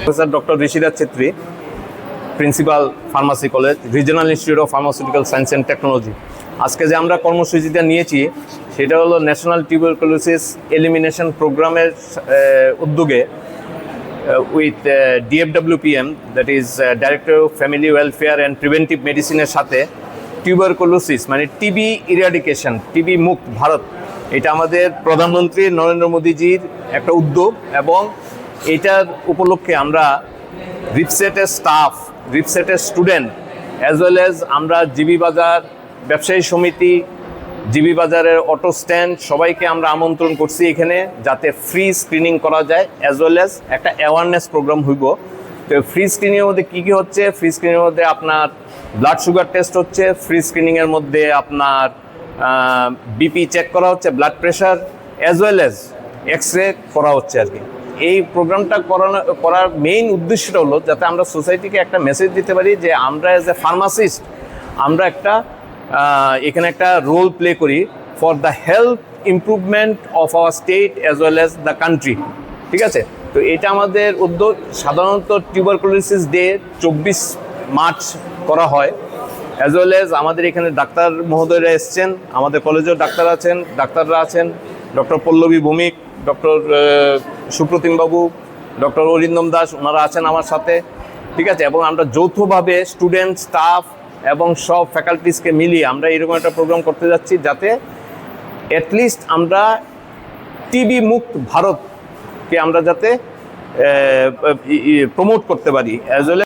Professor doctor Rishiraj Chhetri, principal pharmacy college, regional institute of pharmaceutical science and technology. আজকে যে আমরা কর্মসূচিটা নিয়েছি সেটা হলো ন্যাশনাল টিউবারকুলোসিস এলিমিনেশন প্রোগ্রামের উদ্যোগে with DFWPM, that is director of family welfare and preventive মেডিসিনের সাথে টিউবারকুলোসিস মানে টিবি ইরাডিকেশন, টিবি মুক্ত ভারত, এটা আমাদের প্রধানমন্ত্রী নরেন্দ্র মোদীজির একটা উদ্যোগ এবং এটার উপলক্ষে আমরা রিপসেটের স্টাফ, রিপসেটের স্টুডেন্ট অ্যাজ ওয়েল অ্যাজ আমরা জিবি বাজার ব্যবসায়ী সমিতি, জিবি বাজারের অটো স্ট্যান্ড সবাইকে আমরা আমন্ত্রণ করছি এখানে, যাতে ফ্রি স্ক্রিনিং করা যায় অ্যাজ ওয়েল অ্যাজ একটা অ্যাওয়ারনেস প্রোগ্রাম হইব। তো ফ্রি স্ক্রিনিংয়ের মধ্যে কী কী হচ্ছে? ফ্রি স্ক্রিনিংয়ের মধ্যে আপনার ব্লাড সুগার টেস্ট হচ্ছে, ফ্রি স্ক্রিনিংয়ের মধ্যে আপনার বিপি চেক করা হচ্ছে, blood pressure as well as X ray করা হচ্ছে আর কি। এই প্রোগ্রামটা করার মেইন উদ্দেশ্যটা হলো যাতে আমরা সোসাইটিকে একটা মেসেজ দিতে পারি যে আমরা অ্যাজ এ ফার্মাসিস্ট আমরা একটা এখানে একটা রোল প্লে করি for the health improvement of our state as well as the country. ঠিক আছে, তো এটা আমাদের উদ্যোগ। সাধারণত টিউবারকুলোসিস ডে 24 মার্চ করা হয়। অ্যাজ ওয়েল অ্যাজ আমাদের এখানে ডাক্তার মহোদয়রা এসছেন, আমাদের কলেজেও ডাক্তাররা আছেন, ডক্টর পল্লবী ভৌমিক, ডক্টর সুপ্রতিম বাবু, ডক্টর অরিন্দম দাস, ওনারা আছেন আমার সাথে। ঠিক আছে, এবং আমরা যৌথভাবে স্টুডেন্ট, স্টাফ এবং সব ফ্যাকাল্টিসকে মিলিয়ে আমরা এরকম একটা প্রোগ্রাম করতে যাচ্ছি যাতে অ্যাটলিস্ট আমরা টিবি মুক্ত ভারতকে আমরা যাতে প্রমোট করতে পারি অ্যাজ ওয়েল